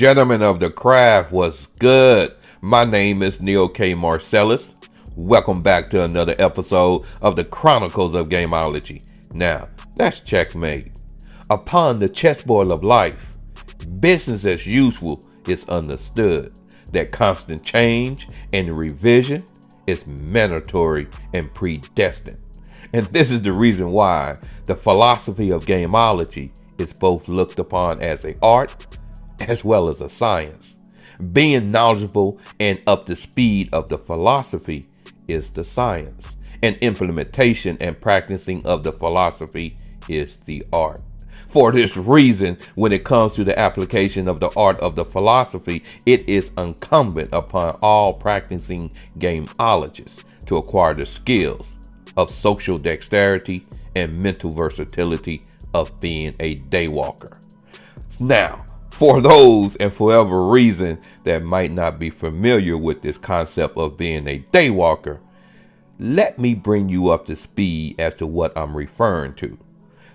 Gentlemen of the craft, what's good? My name is Neil K. Marcellus. Welcome back to another episode of the Chronicles of Gameology. Now, that's checkmate. Upon the chessboard of life, business as usual is understood. That constant change and revision is mandatory and predestined. And this is the reason why the philosophy of gameology is both looked upon as an art as well as a science. Being knowledgeable and up to speed of the philosophy is the science, and implementation and practicing of the philosophy is the art. For this reason, when it comes to the application of the art of the philosophy, it is incumbent upon all practicing gameologists to acquire the skills of social dexterity and mental versatility of being a daywalker. Now, for those and for whatever reason that might not be familiar with this concept of being a daywalker, let me bring you up to speed as to what I'm referring to.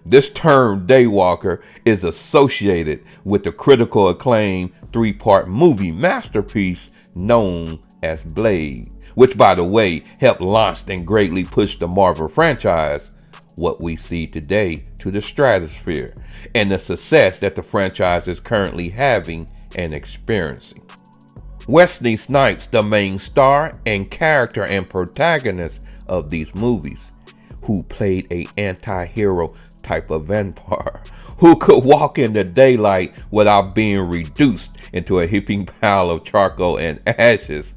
This term daywalker is associated with the critical acclaimed 3-part movie masterpiece known as Blade, which by the way helped launch and greatly push the Marvel franchise, what we see today, to the stratosphere, and the success that the franchise is currently having and experiencing. Wesley Snipes, the main star and character and protagonist of these movies, who played a anti-hero type of vampire who could walk in the daylight without being reduced into a heaping pile of charcoal and ashes.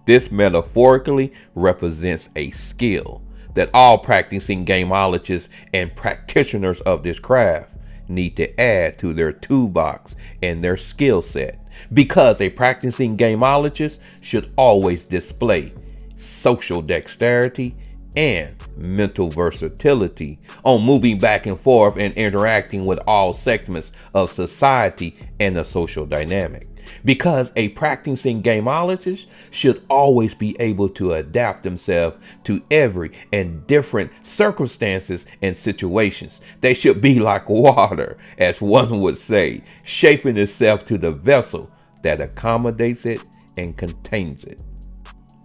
This metaphorically represents a skill that all practicing gameologists and practitioners of this craft need to add to their toolbox and their skill set, because a practicing gameologist should always display social dexterity and mental versatility on moving back and forth and interacting with all segments of society and the social dynamic. Because a practicing gameologist should always be able to adapt themselves to every and different circumstances and situations. They should be like water, as one would say, shaping itself to the vessel that accommodates it and contains it.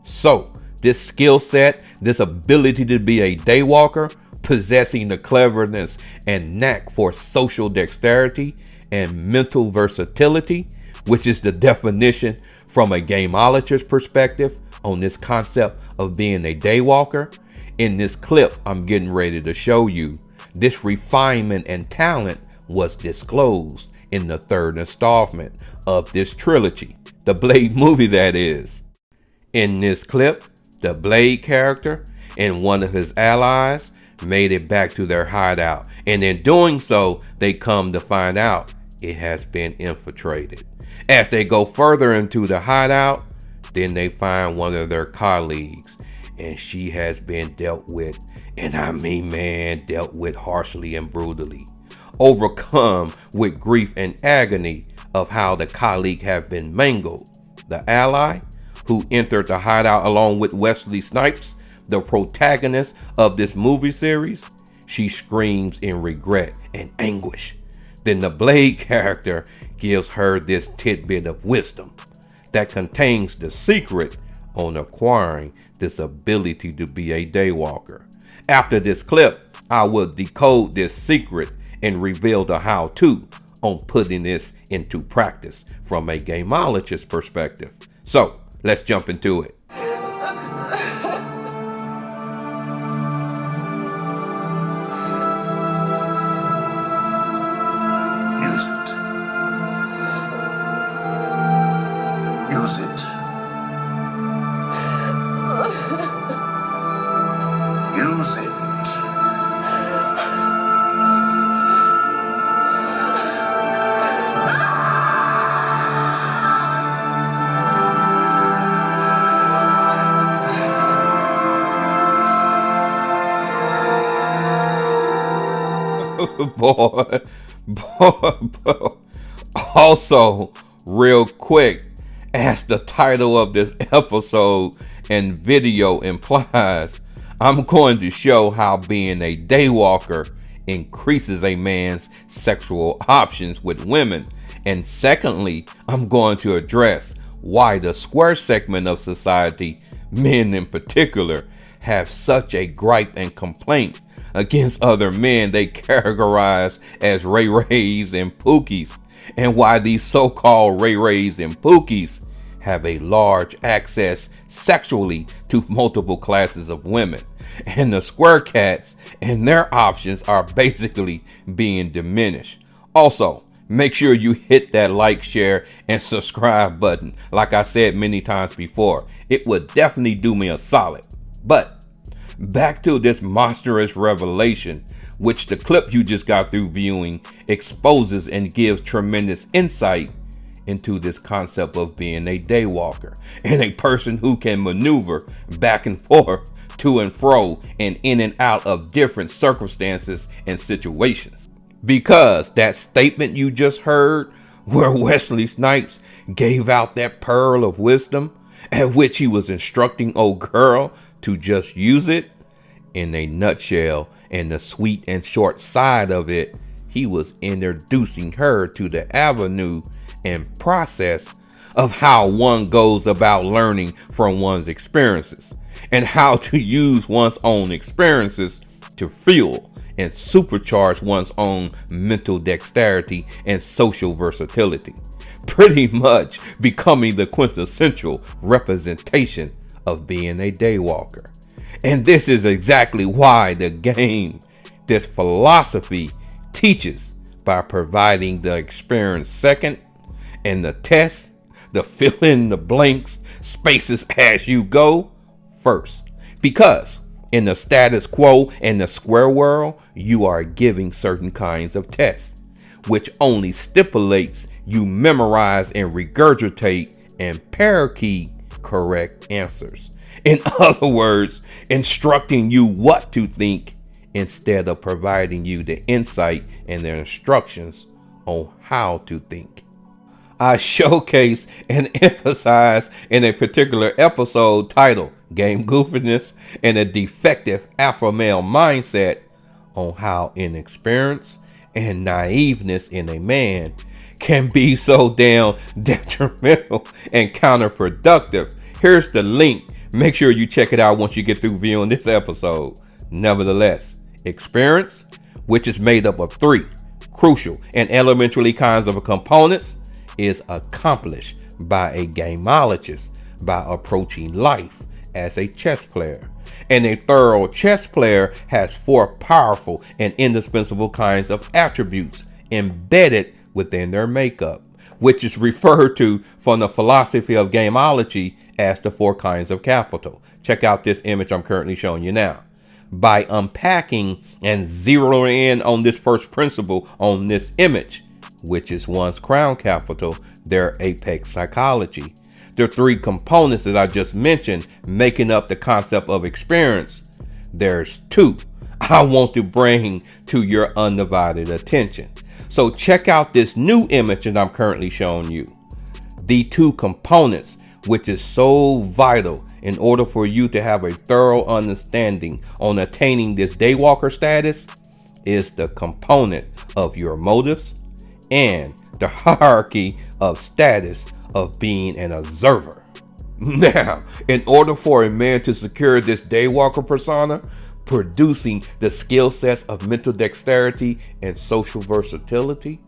So, this skill set, this ability to be a daywalker, possessing the cleverness and knack for social dexterity and mental versatility, which is the definition from a gameologist perspective on this concept of being a daywalker. In this clip I'm getting ready to show you, this refinement and talent was disclosed in the third installment of this trilogy, the Blade movie that is. In this clip, the Blade character and one of his allies made it back to their hideout, and in doing so, they come to find out it has been infiltrated. As they go further into the hideout, then they find one of their colleagues, and she has been dealt with, and I mean dealt with harshly and brutally, overcome with grief and agony of how the colleague have been mangled. The ally, who entered the hideout along with Wesley Snipes, the protagonist of this movie series, she screams in regret and anguish. Then the Blade character gives her this tidbit of wisdom that contains the secret on acquiring this ability to be a daywalker. After this clip, I will decode this secret and reveal the how-to on putting this into practice from a gameologist perspective. So, let's jump into it. Use it. Use it. Use it. boy. Also, real quick, as the title of this episode and video implies, I'm going to show how being a daywalker increases a man's sexual options with women And secondly, I'm going to address why the square segment of society, men in particular, have such a gripe and complaint against other men they categorize as ray-rays and pookies, and why these so-called ray-rays and pookies have a large access sexually to multiple classes of women, and the square cats and their options are basically being diminished. Also, make sure you hit that like, share, and subscribe button. Like I said many times before, it would definitely do me a solid. But back to this monstrous revelation, which the clip you just got through viewing exposes and gives tremendous insight into this concept of being a daywalker and a person who can maneuver back and forth, to and fro, and in and out of different circumstances and situations. Because that statement you just heard, where Wesley Snipes gave out that pearl of wisdom, at which he was instructing old girl to just use it, in a nutshell, and the sweet and short side of it, he was introducing her to the avenue and process of how one goes about learning from one's experiences, and how to use one's own experiences to fuel and supercharge one's own mental dexterity and social versatility, pretty much becoming the quintessential representation of being a daywalker. And this is exactly why the game, this philosophy, teaches by providing the experience second, and the test, the fill in the blanks, spaces as you go, first. Because in the status quo and the square world, you are giving certain kinds of tests, which only stipulates you memorize and regurgitate and parakeet correct answers. In other words, instructing you what to think instead of providing you the insight and the instructions on how to think. I showcase and emphasize in a particular episode titled Game Goofiness and a Defective Alpha Male Mindset on how inexperience and naiveness in a man can be so damn detrimental and counterproductive. Here's the link. Make sure you check it out once you get through viewing this episode. Nevertheless, experience, which is made up of 3 crucial and elementary kinds of components, is accomplished by a gameologist by approaching life as a chess player. And a thorough chess player has 4 powerful and indispensable kinds of attributes embedded within their makeup, which is referred to from the philosophy of gameology as the 4 kinds of capital. Check out this image I'm currently showing you now. By unpacking and zeroing in on this first principle on this image, which is one's crown capital, their apex psychology, the 3 components that I just mentioned making up the concept of experience, there's 2 I want to bring to your undivided attention. So check out this new image that I'm currently showing you. The 2 components, which is so vital in order for you to have a thorough understanding on attaining this daywalker status, is the component of your motives and the hierarchy of status of being an observer. Now, in order for a man to secure this daywalker persona, producing the skill sets of mental dexterity and social versatility,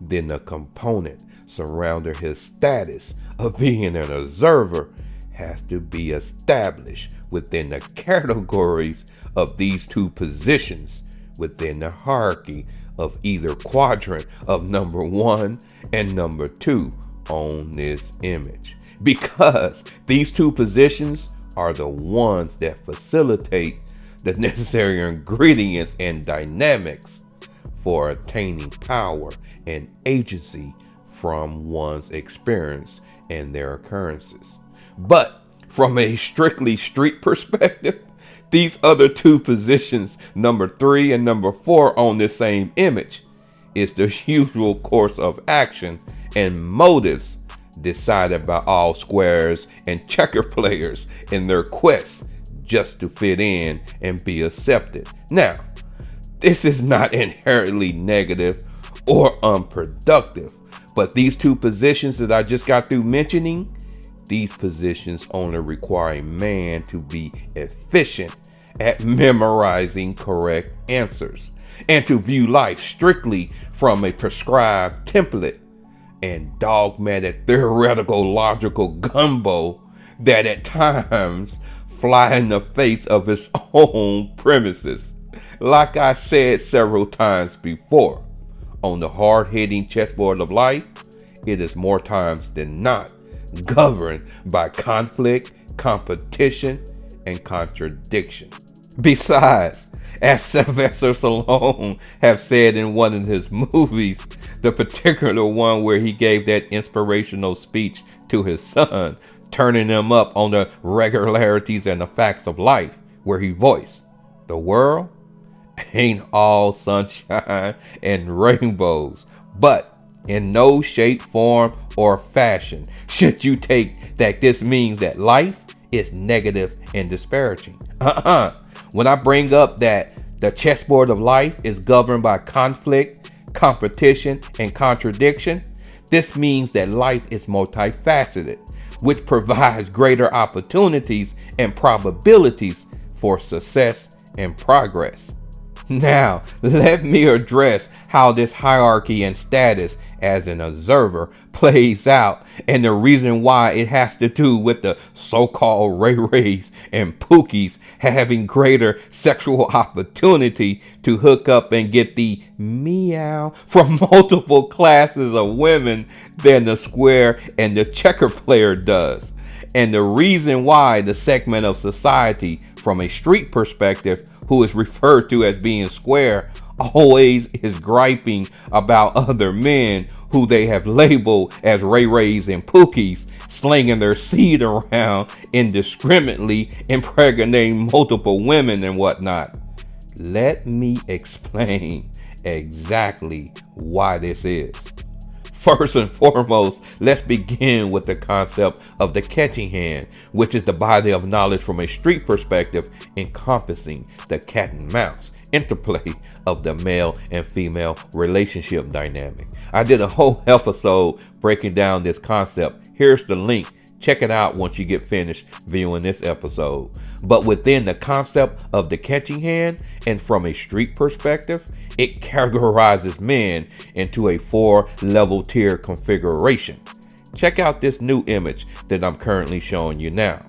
then the component surrounding his status of being an observer has to be established within the categories of these 2 positions within the hierarchy of either quadrant of number 1 and number 2 on this image. Because these 2 positions are the ones that facilitate the necessary ingredients and dynamics for attaining power and agency from one's experience and their occurrences. But from a strictly street perspective, these other 2 positions, number 3 and number 4 on this same image, is the usual course of action and motives decided by all squares and checker players in their quest just to fit in and be accepted. Now, this is not inherently negative or unproductive, But these two positions that I just got through mentioning, these positions only require a man to be efficient at memorizing correct answers and to view life strictly from a prescribed template and dogmatic theoretical logical gumbo that at times fly in the face of its own premises. Like I said several times before, on the hard-hitting chessboard of life, it is more times than not governed by conflict, competition, and contradiction. Besides, as Sylvester Stallone have said in one of his movies, the particular one where he gave that inspirational speech to his son, turning him up on the regularities and the facts of life, where he voiced, "The world ain't all sunshine and rainbows, but in no shape, form, or fashion should you take that this means that life is negative and disparaging." When I bring up that the chessboard of life is governed by conflict, competition, and contradiction, this means that life is multifaceted, which provides greater opportunities and probabilities for success and progress. Now, let me address how this hierarchy and status as an observer plays out and the reason why it has to do with the so-called Ray-Rays and Pookies having greater sexual opportunity to hook up and get the meow from multiple classes of women than the square and the checker player does. And the reason why the segment of society from a street perspective who is referred to as being square always is griping about other men who they have labeled as Ray-Rays and Pookies slinging their seed around indiscriminately, impregnating multiple women and whatnot. Let me explain exactly why this is. First and foremost, let's begin with the concept of the catching hand, which is the body of knowledge from a street perspective encompassing the cat and mouse interplay of the male and female relationship dynamic. I did a whole episode breaking down this concept. Here's the link. Check it out once you get finished viewing this episode. But within the concept of the catching hand and from a street perspective, it categorizes men into a 4-level tier configuration. Check out this new image that I'm currently showing you now.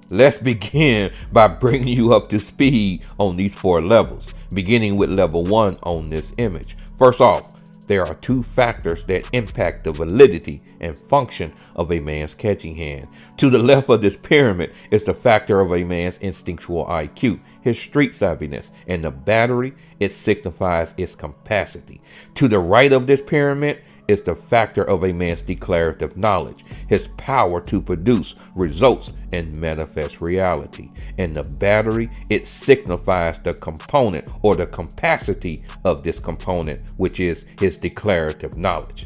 Let's begin by bringing you up to speed on these 4 levels, beginning with level 1 on this image. First off, there are 2 factors that impact the validity and function of a man's catching hand. To the left of this pyramid is the factor of a man's instinctual IQ, his street savviness, and the battery, it signifies its capacity. To the right of this pyramid is the factor of a man's declarative knowledge, his power to produce results and manifest reality. And the battery, it signifies the component or the capacity of this component, which is his declarative knowledge.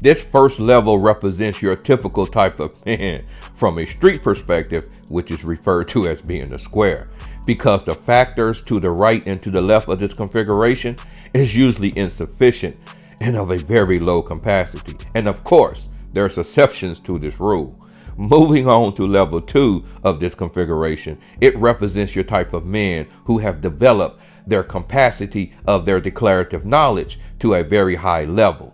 This first level represents your typical type of man from a street perspective, which is referred to as being a square, because the factors to the right and to the left of this configuration is usually insufficient and of a very low capacity. And of course, there's exceptions to this rule. Moving on to level 2 of this configuration, it represents your type of men who have developed their capacity of their declarative knowledge to a very high level,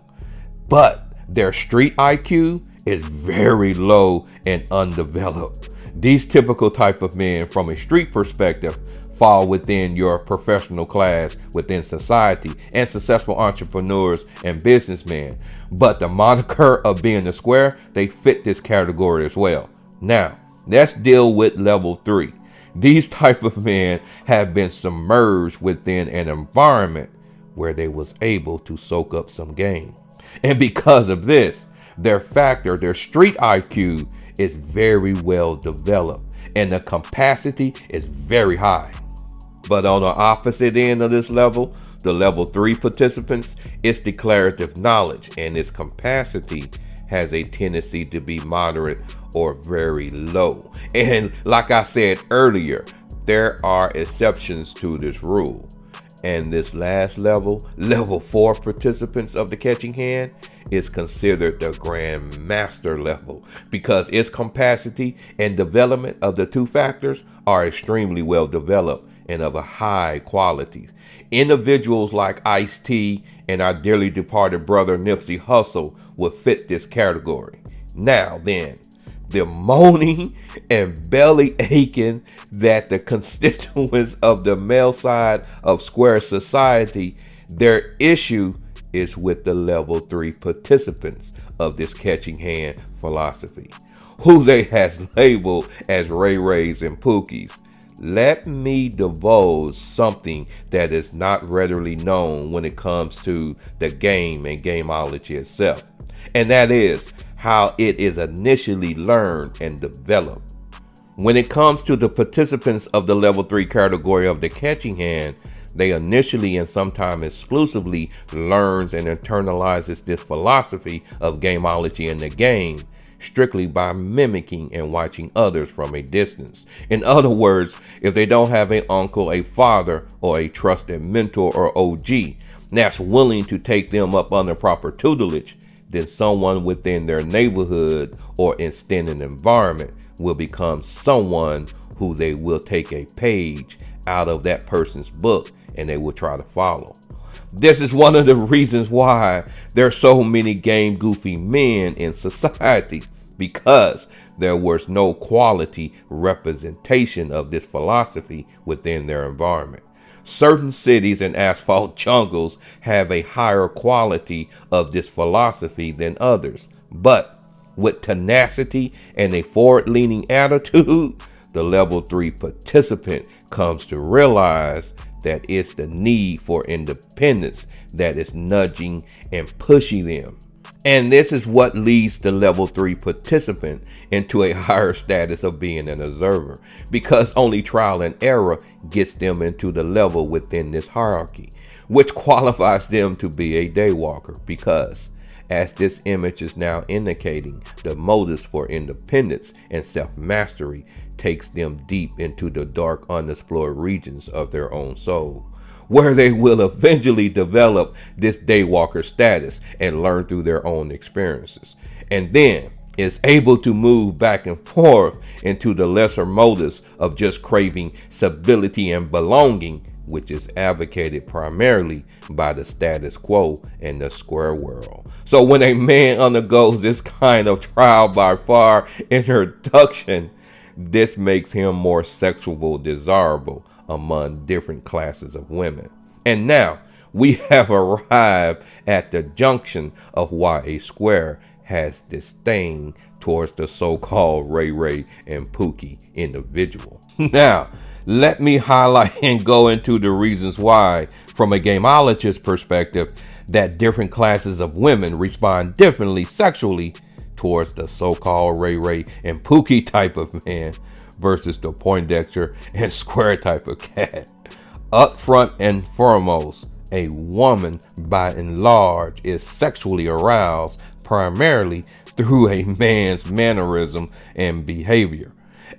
but their street IQ is very low and undeveloped. These typical type of men from a street perspective fall within your professional class within society and successful entrepreneurs and businessmen. But the moniker of being a square, they fit this category as well. Now, let's deal with level 3. These type of men have been submerged within an environment where they was able to soak up some game. And because of this, their street IQ is very well developed and the capacity is very high. But on the opposite end of this level, the level 3 participants, its declarative knowledge and its capacity has a tendency to be moderate or very low. And like I said earlier, there are exceptions to this rule. And this last level, level 4 participants of the catching hand, is considered the Grand Master level because its capacity and development of the two factors are extremely well developed and of a high quality. Individuals like Ice-T and our dearly departed brother Nipsey Hussle would fit this category. Now then, the moaning and belly aching that the constituents of the male side of square society, their issue is with the level 3 participants of this catching hand philosophy, who they has labeled as Ray Rays and Pookies. Let me divulge something that is not readily known when it comes to the game and gameology itself, and that is how it is initially learned and developed. When it comes to the participants of the level 3 category of the catching hand, they initially and sometimes exclusively learns and internalizes this philosophy of gameology in the game strictly by mimicking and watching others from a distance. In other words, if they don't have an uncle, a father, or a trusted mentor or OG that's willing to take them up under proper tutelage, then someone within their neighborhood or extended environment will become someone who they will take a page out of that person's book and they will try to follow. This is one of the reasons why there are so many game goofy men in society, because there was no quality representation of this philosophy within their environment. Certain cities and asphalt jungles have a higher quality of this philosophy than others, but with tenacity and a forward-leaning attitude, the level 3 participant comes to realize that it's the need for independence that is nudging and pushing them. And this is what leads the level 3 participant into a higher status of being an observer, because only trial and error gets them into the level within this hierarchy, which qualifies them to be a daywalker, because as this image is now indicating, the motives for independence and self-mastery takes them deep into the dark unexplored regions of their own soul, where they will eventually develop this daywalker status and learn through their own experiences, and then is able to move back and forth into the lesser motives of just craving stability and belonging, which is advocated primarily by the status quo in the square world. So when a man undergoes this kind of trial by fire introduction, this makes him more sexual desirable among different classes of women. And now we have arrived at the junction of why a square has disdain towards the so-called Ray Ray and Pookie individual. Now, let me highlight and go into the reasons why, from a gameologist perspective, that different classes of women respond differently sexually towards the so-called Ray Ray and Pookie type of man versus the Poindexter and Square type of cat. Up front and foremost, a woman by and large is sexually aroused primarily through a man's mannerism and behavior.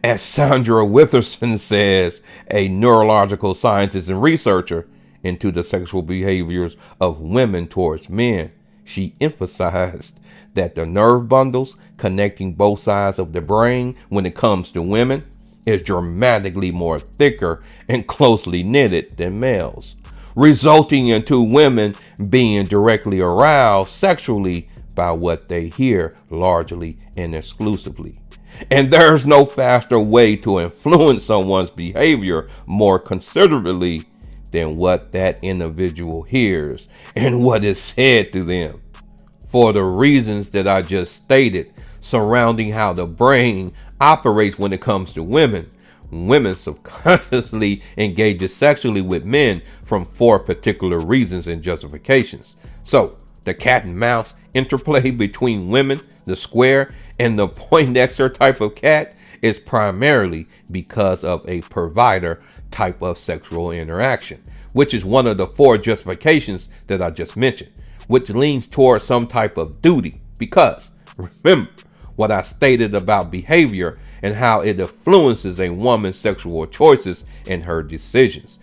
As Sandra Witherson says, a neurological scientist and researcher into the sexual behaviors of women towards men, she emphasized that the nerve bundles connecting both sides of the brain when it comes to women is dramatically more thicker and closely knitted than males, resulting in two women being directly aroused sexually by what they hear largely and exclusively. And there's no faster way to influence someone's behavior more considerably than what that individual hears and what is said to them. For the reasons that I just stated surrounding how the brain operates when it comes to women, women subconsciously engages sexually with men from 4 particular reasons and justifications. So, the cat and mouse interplay between women, the square, and the Poindexter type of cat is primarily because of a provider type of sexual interaction, which is one of the 4 justifications that I just mentioned, which leans towards some type of duty. Because remember what I stated about behavior and how it influences a woman's sexual choices and her decisions.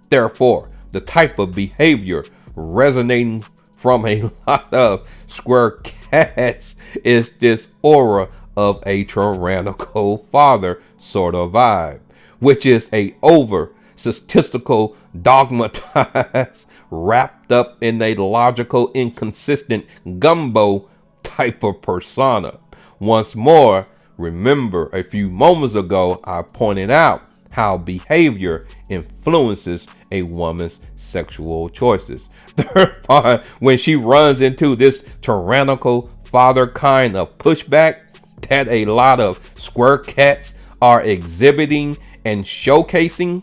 Therefore, the type of behavior resonating from a lot of square cats is this aura of a tyrannical father sort of vibe, which is a over statistical dogmatized, wrapped up in a logical, inconsistent gumbo type of persona. Once more, remember a few moments ago I pointed out how behavior influences a woman's sexual choices. Therefore, when she runs into this tyrannical father kind of pushback that a lot of square cats are exhibiting and showcasing,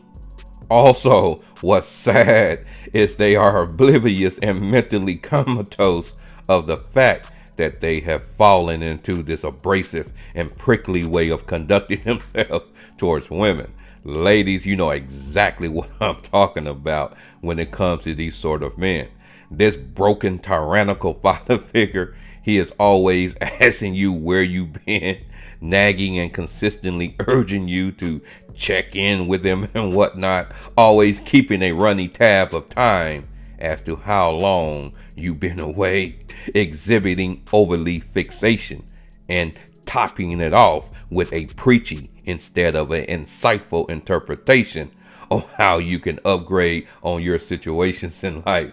also, what's sad is they are oblivious and mentally comatose of the fact that they have fallen into this abrasive and prickly way of conducting themselves towards women. Ladies, you know exactly what I'm talking about when it comes to these sort of men. This broken, tyrannical father figure, he is always asking you where you've been, nagging and consistently urging you to check in with him and whatnot, always keeping a running tab of time as to how long you've been away, exhibiting overly fixation and topping it off with a preachy instead of an insightful interpretation on how you can upgrade on your situations in life.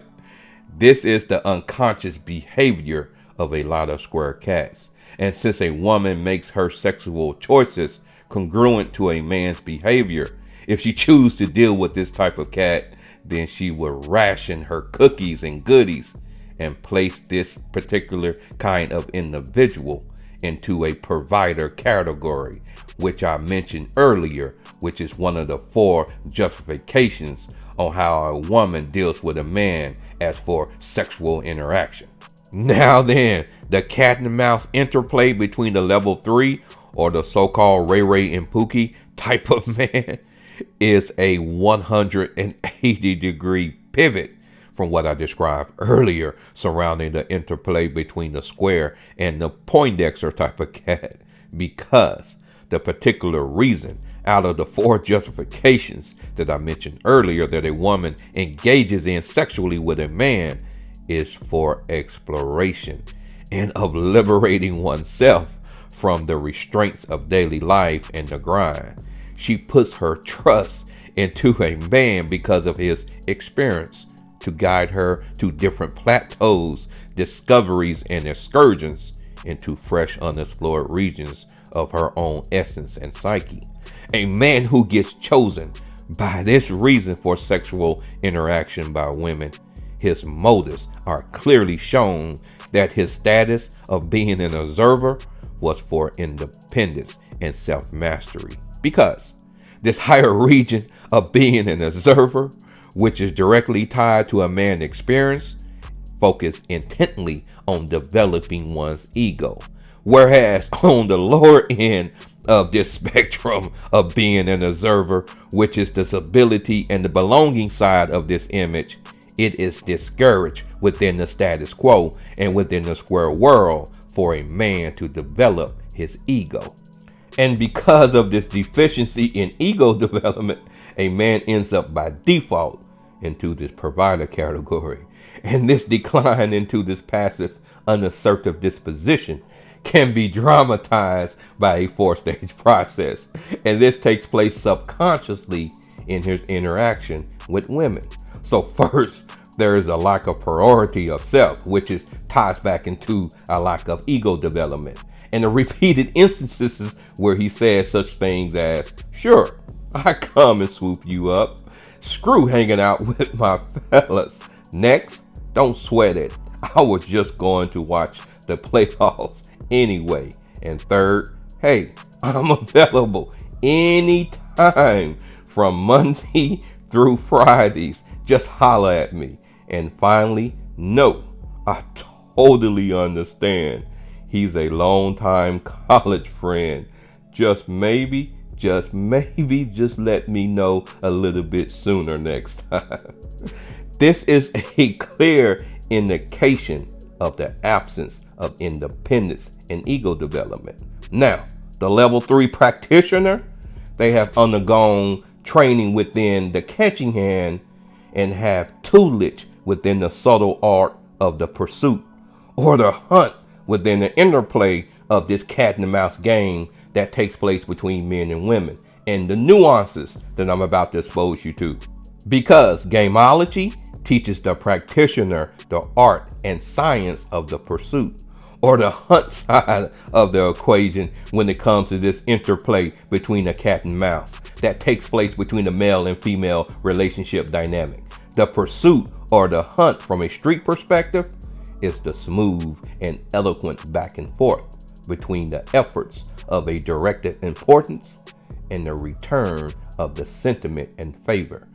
This is the unconscious behavior of a lot of square cats. And since a woman makes her sexual choices congruent to a man's behavior, if she chooses to deal with this type of cat, then she will ration her cookies and goodies and place this particular kind of individual into a provider category, which I mentioned earlier, which is one of the 4 justifications on how a woman deals with a man as for sexual interaction. Now then, the cat and mouse interplay between the level 3 or the so-called Ray Ray and Pookie type of man is a 180-degree pivot from what I described earlier surrounding the interplay between the square and the Poindexter type of cat, because the particular reason out of the 4 justifications that I mentioned earlier that a woman engages in sexually with a man is for exploration and of liberating oneself from the restraints of daily life and the grind. She puts her trust into a man because of his experience to guide her to different plateaus, discoveries, and excursions into fresh, unexplored regions of her own essence and psyche. A man who gets chosen by this reason for sexual interaction by women, his motives are clearly shown that his status of being an observer was for independence and self-mastery. Because this higher region of being an observer, which is directly tied to a man's experience, focus intently on developing one's ego. Whereas on the lower end of this spectrum of being an observer, which is the stability and the belonging side of this image, it is discouraged within the status quo and within the square world for a man to develop his ego. And because of this deficiency in ego development, a man ends up by default into this provider category. And this decline into this passive, unassertive disposition can be dramatized by a 4-stage process. And this takes place subconsciously in his interaction with women. So first, there is a lack of priority of self, which ties back into a lack of ego development. And the repeated instances where he says such things as, sure, I come and swoop you up. Screw hanging out with my fellas. Next, don't sweat it. I was just going to watch the playoffs anyway. And third, hey, I'm available anytime from Monday through Fridays. Just holler at me. And finally, no, I totally understand. He's a longtime college friend. Just maybe, just let me know a little bit sooner next time. This is a clear indication of the absence of independence and ego development. Now, the level 3 practitioner, they have undergone training within the catching hand and have tutelage within the subtle art of the pursuit or the hunt within the interplay of this cat and mouse game that takes place between men and women, and the nuances that I'm about to expose you to. Because Gameology teaches the practitioner the art and science of the pursuit or the hunt side of the equation when it comes to this interplay between a cat and mouse that takes place between the male and female relationship dynamic. The pursuit or the hunt from a street perspective is the smooth and eloquent back and forth between the efforts of a directed importance and the return of the sentiment and favor.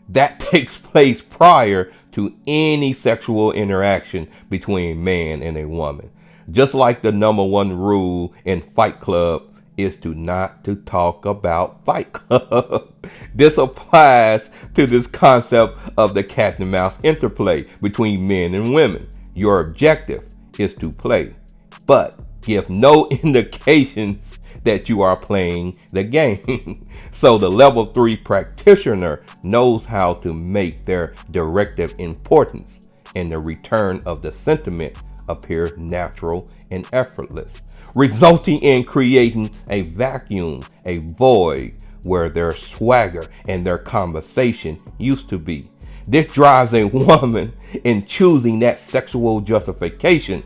That takes place prior to any sexual interaction between a man and a woman. Just like the number one rule in Fight Club is to not to talk about Fight Club. This applies to this concept of the cat and mouse interplay between men and women. Your objective is to play, but give no indications that you are playing the game. So the level 3 practitioner knows how to make their directive importance and the return of the sentiment appear natural and effortless, resulting in creating a vacuum, a void where their swagger and their conversation used to be. This drives a woman in choosing that sexual justification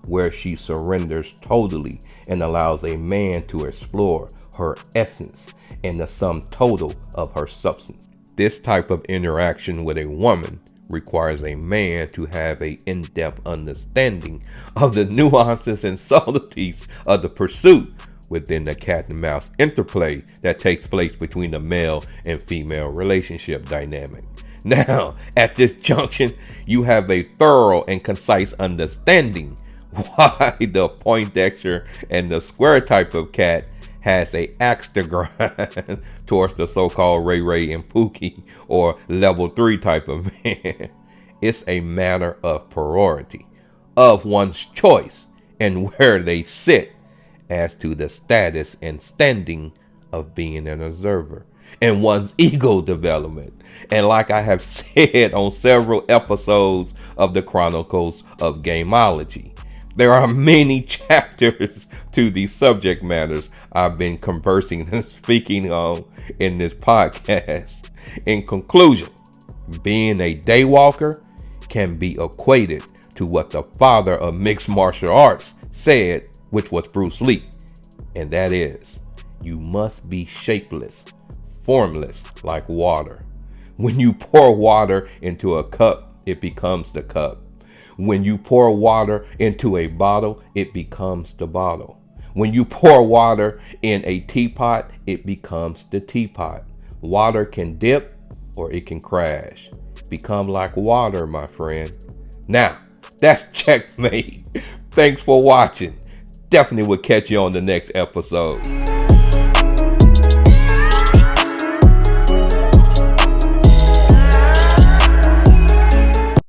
where she surrenders totally and allows a man to explore her essence and the sum total of her substance. This type of interaction with a woman requires a man to have an in-depth understanding of the nuances and subtleties of the pursuit within the cat and mouse interplay that takes place between the male and female relationship dynamic. Now, at this junction, you have a thorough and concise understanding why the Poindexter and the square type of cat has a axe to grind towards the so-called Ray Ray and Pookie or level 3 type of man. It's a matter of priority, of one's choice, and where they sit as to the status and standing of being an observer and one's ego development. And like I have said on several episodes of the Chronicles of Gameology, there are many chapters to these subject matters I've been conversing and speaking on in this podcast. In conclusion, being a DayWalker can be equated to what the father of mixed martial arts said, which was Bruce Lee, and that is, you must be shapeless, formless like water. When you pour water into a cup, it becomes the cup. When you pour water into a bottle, it becomes the bottle. When you pour water in a teapot, it becomes the teapot. Water can dip or it can crash. Become like water, my friend. Now, that's checkmate. Thanks for watching. Definitely will catch you on the next episode.